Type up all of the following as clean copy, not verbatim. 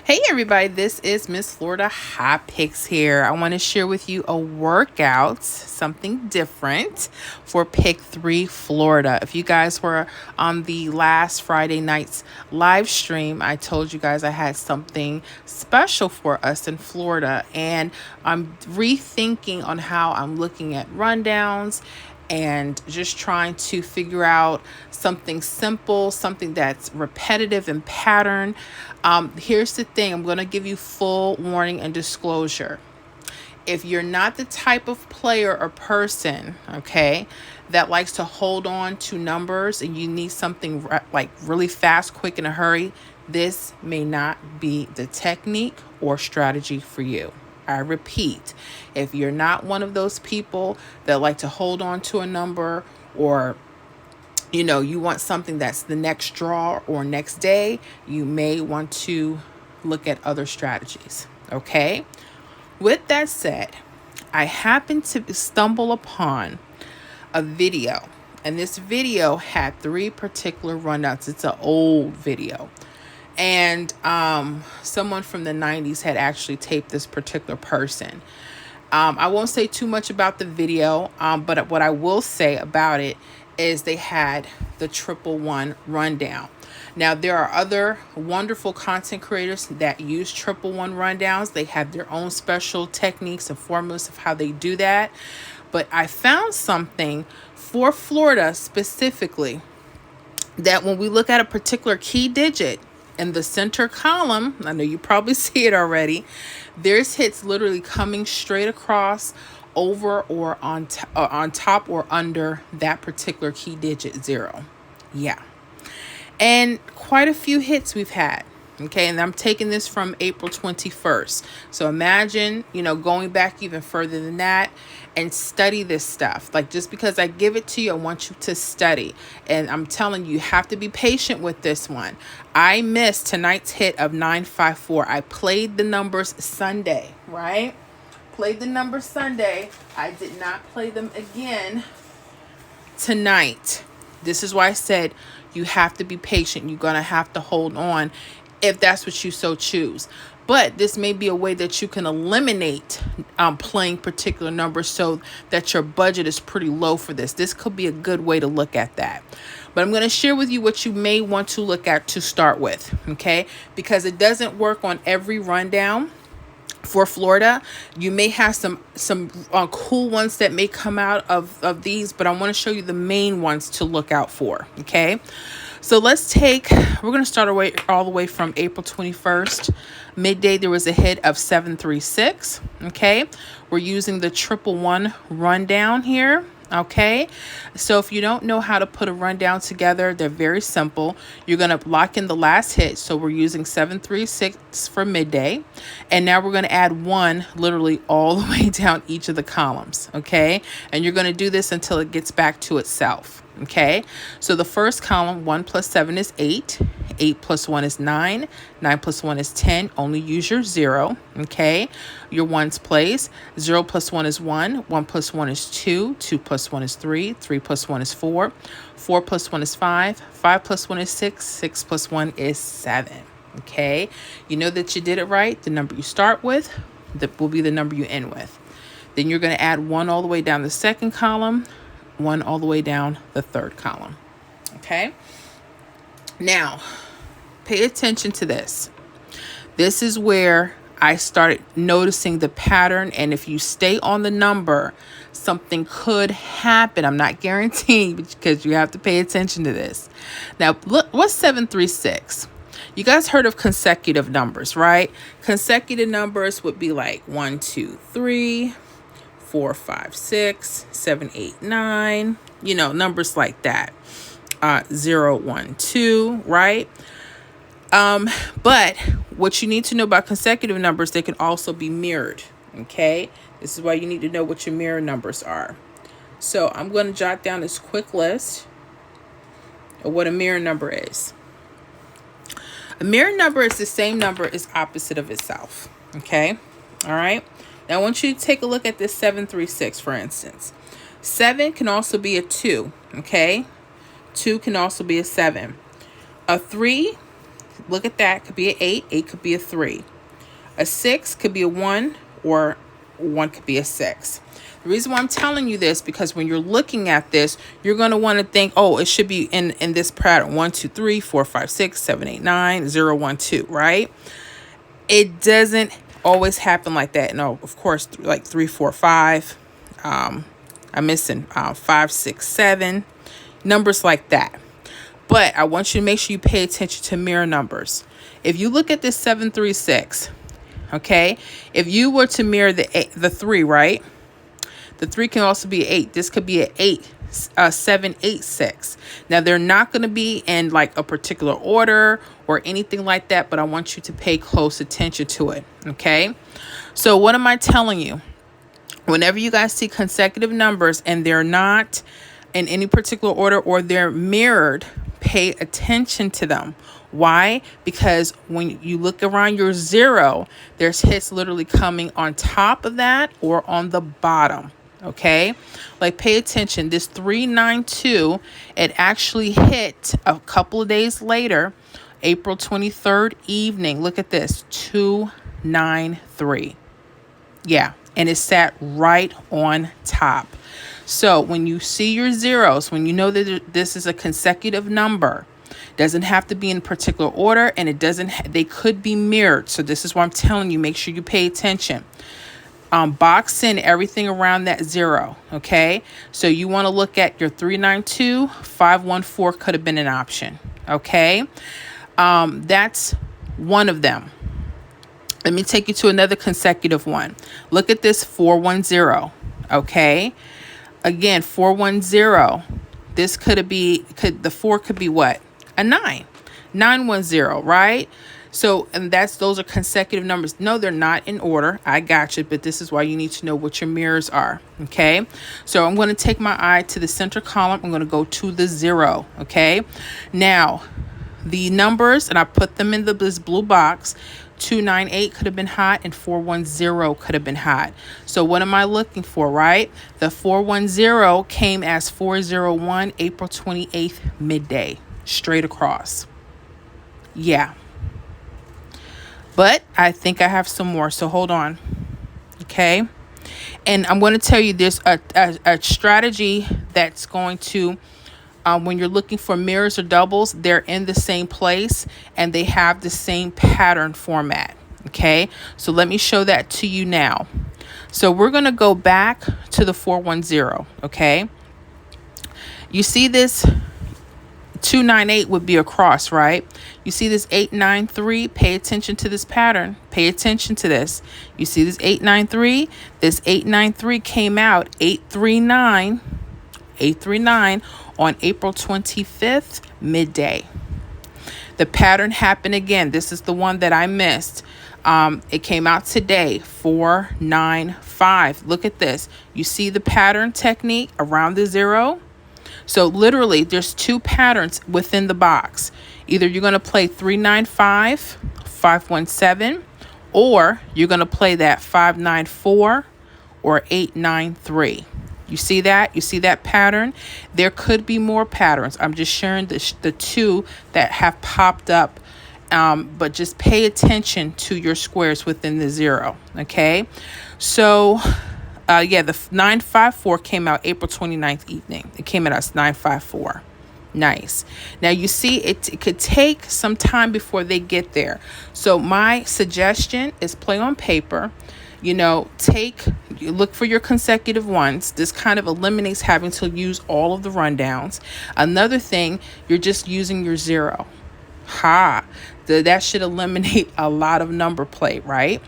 Hey everybody, this is Miss Florida Hot Picks here. I want to share with you a workout, something different for Pick 3 Florida. If you guys were on the last Friday night's live stream, I told you guys I had something special for us in Florida, and I'm rethinking on how I'm looking at rundowns and just trying to figure out something simple, something that's repetitive and pattern. Here's the thing, I'm going to give you full warning and disclosure. If you're not the type of player or person, okay, that likes to hold on to numbers and you need something like really fast, quick, in a hurry, this may not be the technique or strategy for you. I repeat, if you're not one of those people that like to hold on to a number, or you want something that's the next draw or next day, you may want to look at other strategies. Okay. With that said, I happened to stumble upon a video, and this video had 3 particular rundowns. It's an old video. And someone from the 90s had actually taped this particular person. I won't say too much about the video, but what I will say about it is they had the 111 rundown. Now, there are other wonderful content creators that use 111 rundowns. They have their own special techniques and formulas of how they do that. But I found something for Florida specifically, that when we look at a particular key digit in the center column, I know you probably see it already, there's hits literally coming straight across, over or on top or under that particular key digit 0. Yeah. And quite a few hits we've had. Okay, and I'm taking this from April 21st. So imagine, going back even further than that and study this stuff. Like, just because I give it to you, I want you to study. And I'm telling you, you have to be patient with this one. I missed tonight's hit of 954. I played the numbers Sunday, right? Played the numbers Sunday. I did not play them again tonight. This is why I said you have to be patient. You're going to have to hold on if that's what you so choose. But this may be a way that you can eliminate playing particular numbers so that your budget is pretty low for this. This could be a good way to look at that. But I'm going to share with you what you may want to look at to start with, okay? Because it doesn't work on every rundown. For Florida, you may have some cool ones that may come out of these, but I want to show you the main ones to look out for, okay? So we're going to start all the way from April 21st. Midday, there was a hit of 736, okay? We're using the 111 rundown here. Okay, so if you don't know how to put a rundown together, they're very simple. You're going to lock in the last hit. So we're using 736 for midday. And now we're going to add 1 literally all the way down each of the columns. Okay, and you're going to do this until it gets back to itself. Okay, so the first column, 1 plus 7 is 8. 8 plus 1 is 9. 9 plus 1 is 10. Only use your 0. Okay, your ones place. 0 plus 1 is 1. 1 plus 1 is 2. 2 plus 1 is 3. 3 plus 1 is 4. 4 plus 1 is 5. 5 plus 1 is 6. 6 plus 1 is 7. Okay, you know that you did it right. The number you start with that will be the number you end with. Then you're going to add 1 all the way down the second column. 1 all the way down the third column. Okay. Now, pay attention to this. This is where I started noticing the pattern. And if you stay on the number, something could happen. I'm not guaranteeing, because you have to pay attention to this. Now, look, what's 736? You guys heard of consecutive numbers, right? Consecutive numbers would be like 1, 2, 3. 4, 5, 6, 7, 8, 9, numbers like that. 0, 1, 2, right? But what you need to know about consecutive numbers, they can also be mirrored. Okay, this is why you need to know what your mirror numbers are. So I'm going to jot down this quick list of what a mirror number is. A mirror number is the same number as opposite of itself. Okay, all right. Now, I want you to take a look at this 736, for instance. 7 can also be a 2, okay? 2 can also be a 7. A 3 look at that. Could be an 8. 8 could be a 3. A 6 could be a 1, or 1 could be a 6. The reason why I'm telling you this, because when you're looking at this, you're going to want to think, oh, it should be in this pattern. 1, 2, 3, 4, 5, 6, 7, 8, 9, 0, 1, 2, right? It doesn't always happen like that. No, of course, like 3, 4, 5. I'm missing 5, 6, 7. Numbers like that. But I want you to make sure you pay attention to mirror numbers. If you look at this 7, 3, 6, okay, if you were to mirror the 3, right? The 3 can also be an 8. This could be an 8, 7, 8, 6. Now, they're not going to be in like a particular order or anything like that, but I want you to pay close attention to it, okay? So what am I telling you? Whenever you guys see consecutive numbers and they're not in any particular order or they're mirrored, pay attention to them. Why? Because when you look around your 0, there's hits literally coming on top of that or on the bottom. Okay, like pay attention. This 392, it actually hit a couple of days later, April 23rd evening. Look at this, 293. Yeah, and it sat right on top. So when you see your zeros, when you know that this is a consecutive number, doesn't have to be in particular order, and it doesn't. They could be mirrored. So this is why I'm telling you, make sure you pay attention. Box in everything around that 0. Okay, so you want to look at your 392, 514 could have been an option. Okay, that's one of them. Let me take you to another consecutive one. Look at this 410. Okay, again 410. This the 4 could be what? A 9. 910, right? So, and those are consecutive numbers. No, they're not in order. I got you, but this is why you need to know what your mirrors are. Okay. So I'm going to take my eye to the center column. I'm going to go to the 0. Okay. Now, the numbers, and I put them in this blue box. 298 could have been hot and 410 could have been hot. So what am I looking for, right? The 410 came as 401 April 28th midday, straight across. Yeah. But I think I have some more, so hold on. Okay. And I'm going to tell you there's a strategy that's going to, when you're looking for mirrors or doubles, they're in the same place and they have the same pattern format. Okay. So let me show that to you now. So we're going to go back to the 410. Okay. You see this 298 would be a cross, right? You see this 893, pay attention to this pattern. Pay attention to this. You see this 893, this 893 came out 839 on April 25th, midday. The pattern happened again. This is the one that I missed. It came out today, 495. Look at this. You see the pattern technique around the 0? So literally there's 2 patterns within the box. Either you're going to play 395, 517, or you're going to play that 594 or 893. You see that? You see that pattern? There could be more patterns. I'm just sharing the 2 that have popped up. But just pay attention to your squares within the 0. Okay. So the 954 came out April 29th evening. It came out as 954. Nice. Now you see it could take some time before they get there. So my suggestion is play on paper. You look for your consecutive ones. This kind of eliminates having to use all of the rundowns. Another thing, you're just using your 0. That should eliminate a lot of number play, right?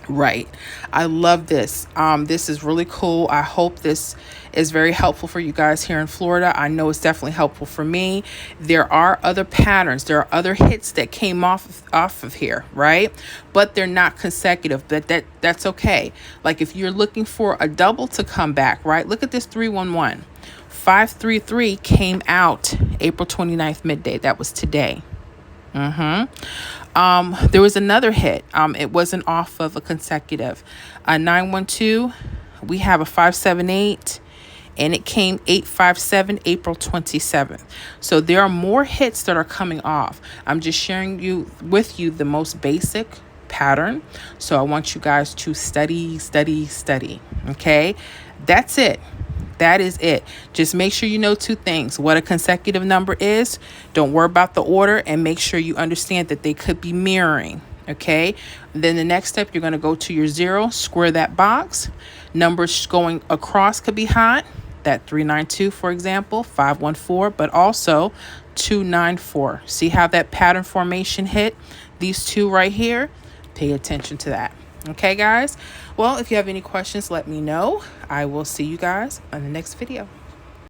Right. I love this. This is really cool. I hope this is very helpful for you guys here in Florida. I know it's definitely helpful for me. There are other patterns. There are other hits that came off of here, right? But they're not consecutive. But that's okay. Like if you're looking for a double to come back, right? Look at this 311. 533 came out April 29th midday. That was today. There was another hit. It wasn't off of a consecutive. 912, we have a 578 and it came 857 April 27th. So there are more hits that are coming off. I'm just sharing with you the most basic pattern. So I want you guys to study. Okay, that's it. That is it. Just make sure you know two things: what a consecutive number is. Don't worry about the order, and make sure you understand that they could be mirroring. Okay, then the next step, you're going to go to your 0, square that box. Numbers going across could be hot. That 392, for example, 514, but also 294. See how that pattern formation hit? These two right here, pay attention to that. Okay, guys? Well, if you have any questions, let me know. I will see you guys on the next video.